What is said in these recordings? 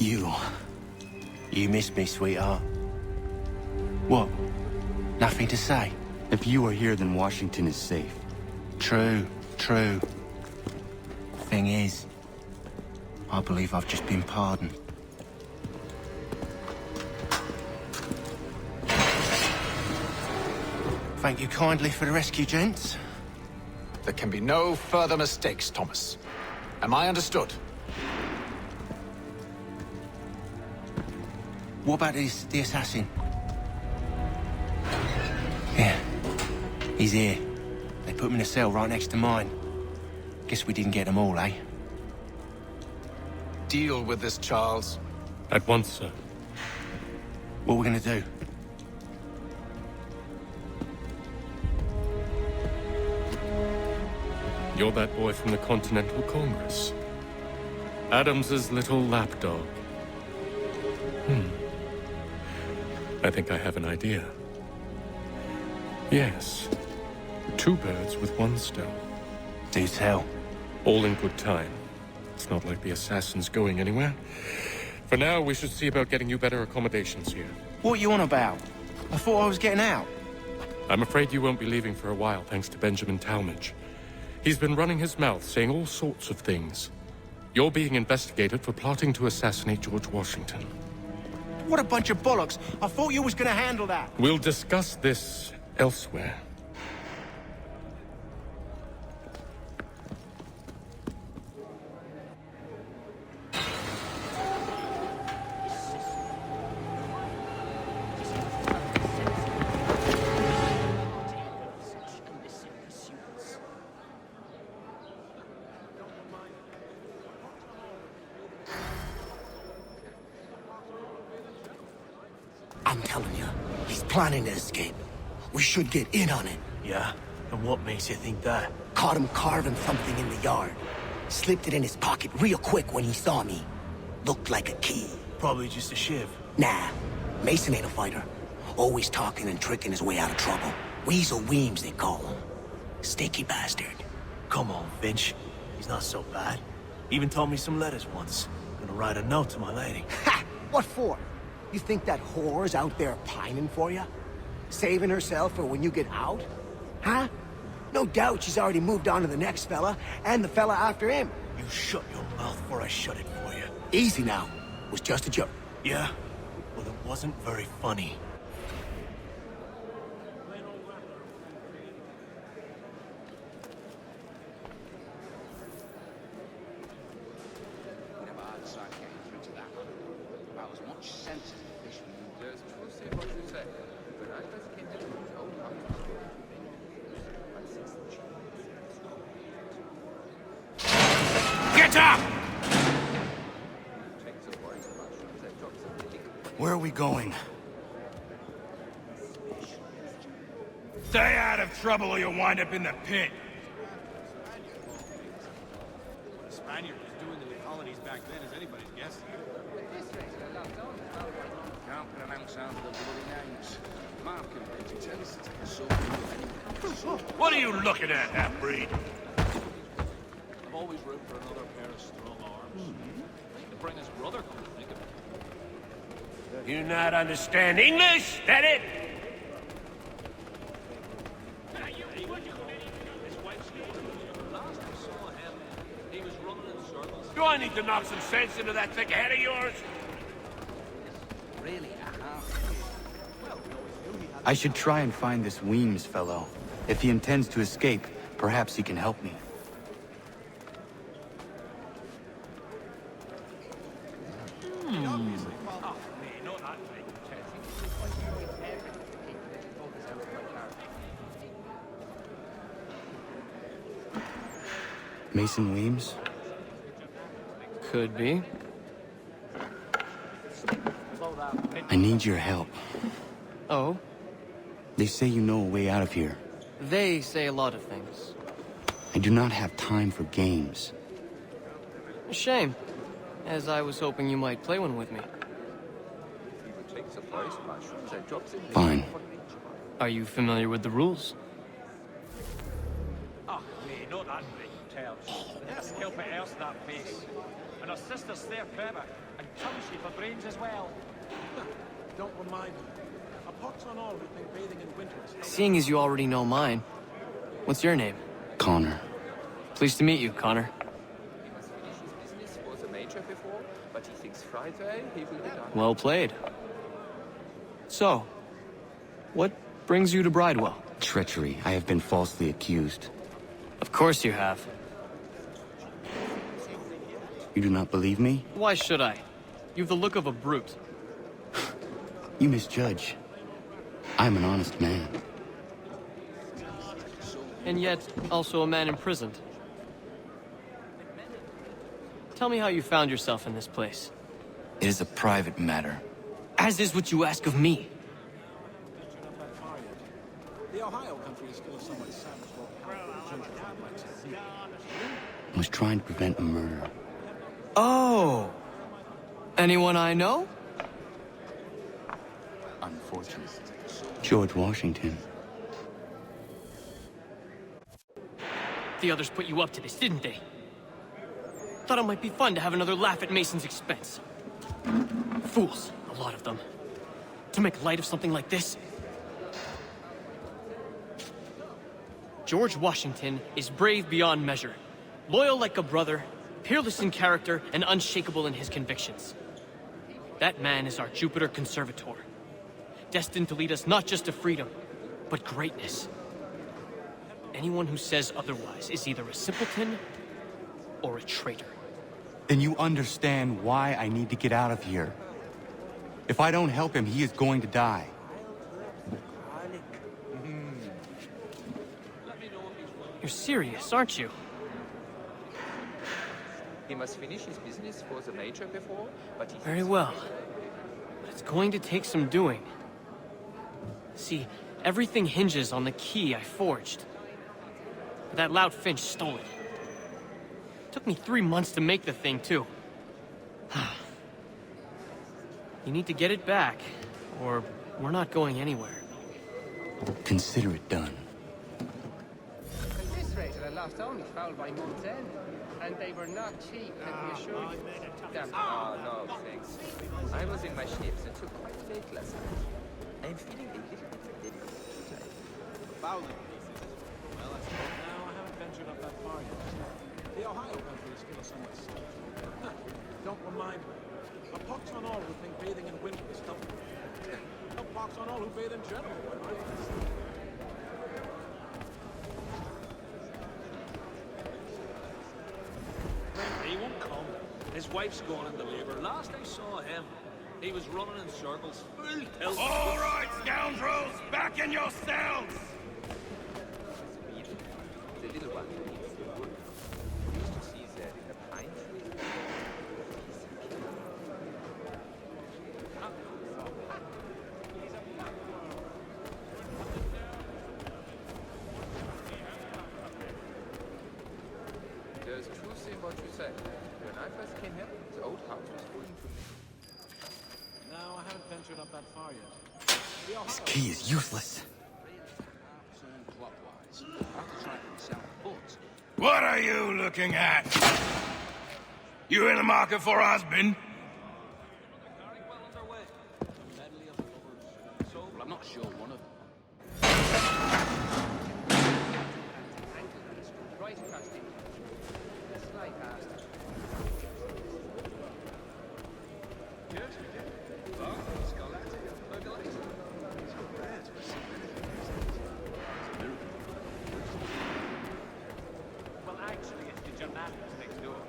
You. You missed me, sweetheart. What? Nothing to say? If you are here, then Washington is safe. True, true. Thing is, I believe I've just been pardoned. Thank you kindly for the rescue, gents. There can be no further mistakes, Thomas. Am I understood? What about the assassin? Yeah, he's here. They put him in a cell right next to mine. Guess we didn't get them all, eh? Deal with this, Charles. At once, sir. What are we gonna do? You're that boy from the Continental Congress. Adams's little lapdog. I think I have an idea. Yes. Two birds with one stone. Do tell. All in good time. It's not like the assassin's going anywhere. For now, we should see about getting you better accommodations here. What are you on about? I thought I was getting out. I'm afraid you won't be leaving for a while, thanks to Benjamin Talmadge. He's been running his mouth, saying all sorts of things. You're being investigated for plotting to assassinate George Washington. What a bunch of bollocks. I thought you was gonna handle that. We'll discuss this elsewhere. I'm telling you, he's planning to escape. We should get in on it. Yeah? And what makes you think that? Caught him carving something in the yard. Slipped it in his pocket real quick when he saw me. Looked like a key. Probably just a shiv. Nah, Mason ain't a fighter. Always talking and tricking his way out of trouble. Weasel Weems, they call him. Sticky bastard. Come on, Finch. He's not so bad. Even told me some letters once. Gonna write a note to my lady. Ha! What for? You think that whore's out there pining for you? Saving herself for when you get out? Huh? No doubt she's already moved on to the next fella, and the fella after him. You shut your mouth before I shut it for you. Easy now. It was just a joke. Yeah? Well, it wasn't very funny. Get up! Where are we going? Stay out of trouble or you'll wind up in the pit. What a Spaniard was doing in the colonies back then is anybody's guess. Can't pronounce out the bloody names. Mark and Benji tell us to take a sword to anyone. What are you looking at, half-breed? I've always room for another pair of strong arms. To bring his brother, come to think of it. You not understand English? That it? Do I need to knock some sense into that thick head of yours? Really, a half. I should try and find this Weems fellow. If he intends to escape, perhaps he can help me. Mason Weems? Could be. I need your help. Oh? They say you know a way out of here. They say a lot of things. I do not have time for games. A shame, as I was hoping you might play one with me. Fine. Are you familiar with the rules? Oh, mate, not that great tells. Just help it else that face. And her sister's there clever, and clumsy for brains as well. Don't remind me. A pox on all who've been bathing in winters. Seeing as you already know mine, what's your name? Connor. Pleased to meet you, Connor. He must finish his business was a major before, but he thinks Friday he will be done. Well played. So, what brings you to Bridewell? Treachery. I have been falsely accused. Of course you have. You do not believe me? Why should I? You've the look of a brute. You misjudge. I'm an honest man. And yet, also a man imprisoned. Tell me how you found yourself in this place. It is a private matter. As is what you ask of me. The Ohio country is still somewhat savage. I was trying to prevent a murder. Oh! Anyone I know? Unfortunate. George Washington. The others put you up to this, didn't they? Thought it might be fun to have another laugh at Mason's expense. Fools, a lot of them. To make light of something like this. George Washington is brave beyond measure, loyal like a brother, peerless in character, and unshakable in his convictions. That man is our Jupiter Conservator, destined to lead us not just to freedom, but greatness. Anyone who says otherwise is either a simpleton or a traitor. Then you understand why I need to get out of here. If I don't help him, he is going to die. You're serious, aren't you? He must finish his business was a major before, but he Very well. But it's going to take some doing. See, everything hinges on the key I forged. But that loud Finch stole it. Took me 3 months to make the thing, too. You need to get it back, or we're not going anywhere. Consider it done. At this rate, the last only fouled by month's end. And they were not cheap, let me assure you. Damn. Oh, no, thanks. I was in my ships and took quite late last night. I'm feeling a little bit Fouling. Well, that's good. Now I haven't ventured up that far yet. The Ohio country is still somewhat savage. Don't remind me. A pox on all who think bathing in winter is healthy. A pox on all who bathe in general. He won't come. His wife's gone into labor. Last I saw him, he was running in circles. Full tilt. All right, scoundrels! Back in your cells! The little one needs the wood. We used to see that in the pine tree. There's truth in what you said. When I first came here, the old house was falling to me. Now I haven't ventured up that far yet. This key is useless. What are you looking at? You in the market for a husband? Well, I'm not sure one of them. Right across the... Slide past. Well, actually, it's the Germanics next door.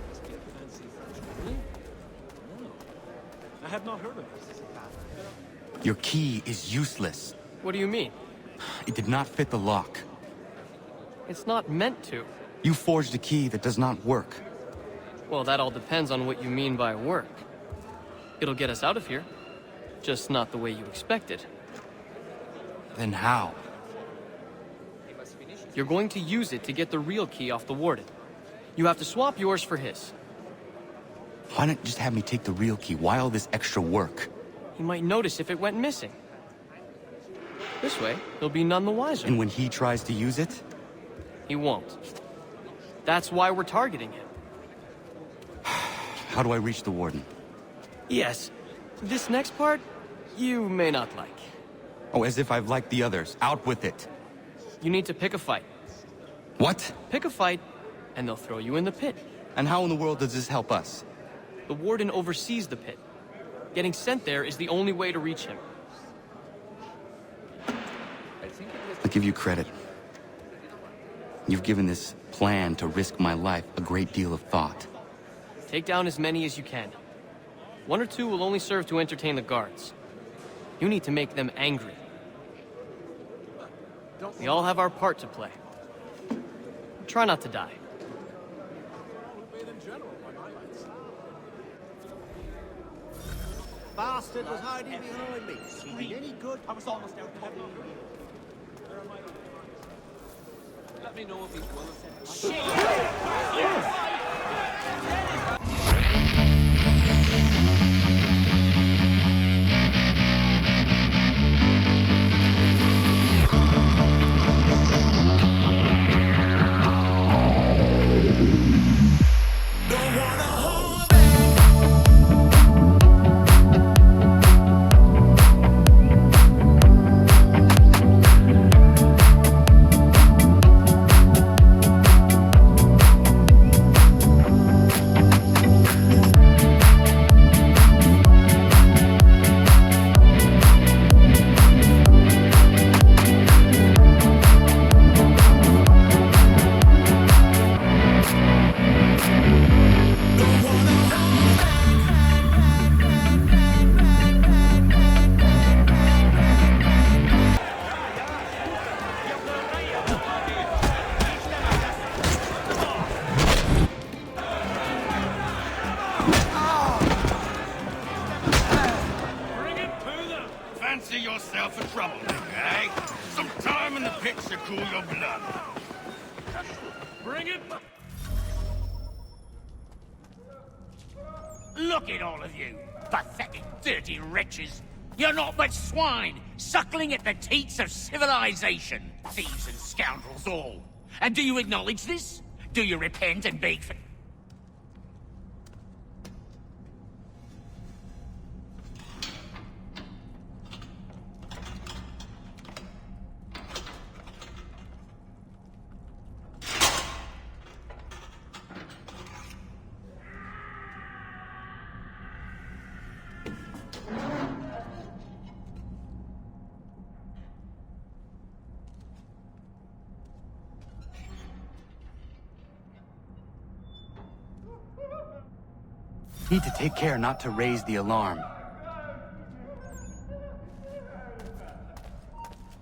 Must be a fancy French woman. Oh. I have not heard of this. Your key is useless. What do you mean? It did not fit the lock. It's not meant to. You forged a key that does not work. Well, that all depends on what you mean by work. It'll get us out of here. Just not the way you expected. Then how? You're going to use it to get the real key off the warden. You have to swap yours for his. Why not just have me take the real key? Why all this extra work? He might notice if it went missing. This way, he'll be none the wiser. And when he tries to use it? He won't. That's why we're targeting him. How do I reach the Warden? Yes, this next part, you may not like. Oh, as if I've liked the others. Out with it. You need to pick a fight. What? Pick a fight, and they'll throw you in the pit. And how in the world does this help us? The Warden oversees the pit. Getting sent there is the only way to reach him. I'll give you credit. You've given this plan to risk my life a great deal of thought. Take down as many as you can. 1 or 2 will only serve to entertain the guards. You need to make them angry. We all have our part to play. Try not to die. Bastard was hiding behind me. Ain't any good. I was almost out of heaven. Let me know if he's willing. Fancy yourself a troublemaker, eh? Some time in the pits to cool your blood. Bring it! Look at all of you, pathetic, dirty wretches. You're not but swine, suckling at the teats of civilization. Thieves and scoundrels all. And do you acknowledge this? Do you repent and beg for... Need to take care not to raise the alarm.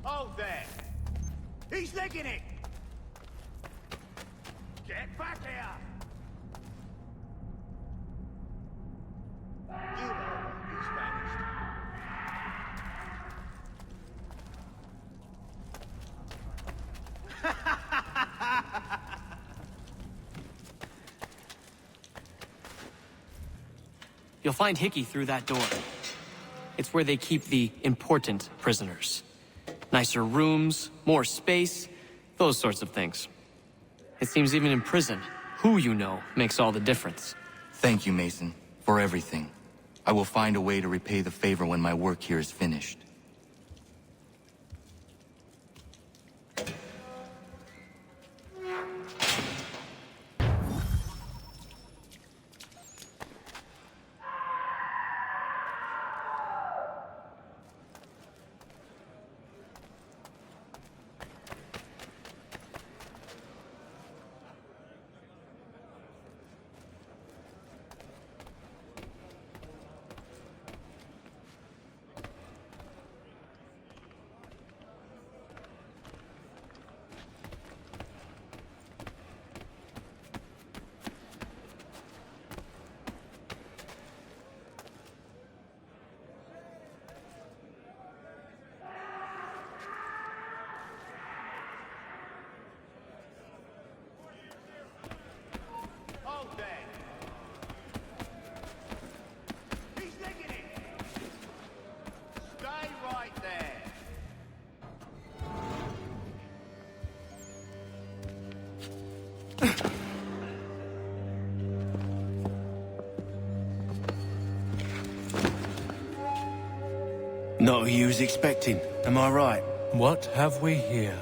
Hold there! He's licking it! Get back here! You know he's vanished. You'll find Hickey through that door. It's where they keep the important prisoners. Nicer rooms, more space, those sorts of things. It seems even in prison, who you know makes all the difference. Thank you, Mason, for everything. I will find a way to repay the favor when my work here is finished. Not who you was expecting, am I right? What have we here?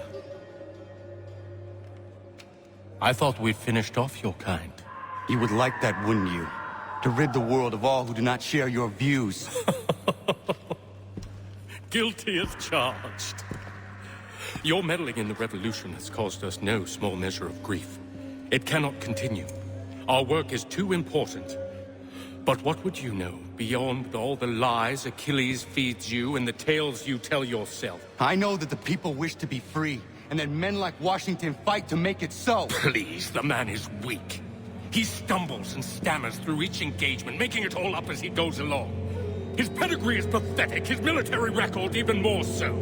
I thought we'd finished off your kind. You would like that, wouldn't you? To rid the world of all who do not share your views. Guilty as charged. Your meddling in the revolution has caused us no small measure of grief. It cannot continue. Our work is too important. But what would you know beyond all the lies Achilles feeds you and the tales you tell yourself? I know that the people wish to be free, and that men like Washington fight to make it so. Please, the man is weak. He stumbles and stammers through each engagement, making it all up as he goes along. His pedigree is pathetic, his military record even more so.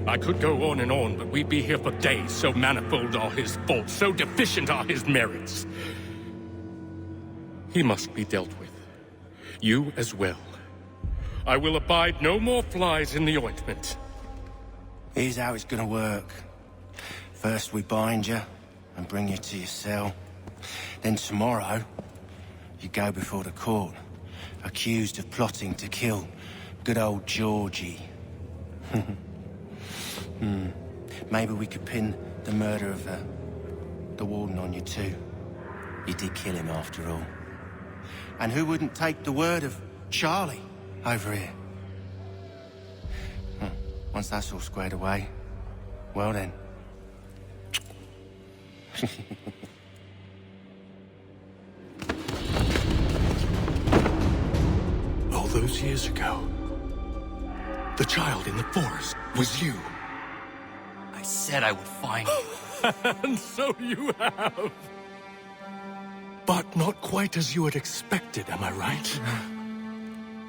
I could go on and on, but we'd be here for days, so manifold are his faults, so deficient are his merits. He must be dealt with. You as well. I will abide no more flies in the ointment. Here's how it's gonna work. First we bind you and bring you to your cell. Then tomorrow, you go before the court, accused of plotting to kill good old Georgie. Maybe we could pin the murder of the warden on you too. You did kill him after all. And who wouldn't take the word of Charlie over here? Once that's all squared away, well then. All those years ago, the child in the forest was you. I said I would find you. And so you have. But not quite as you had expected, am I right?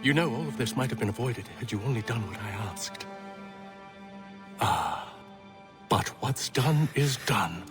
You know, all of this might have been avoided had you only done what I asked. But what's done is done.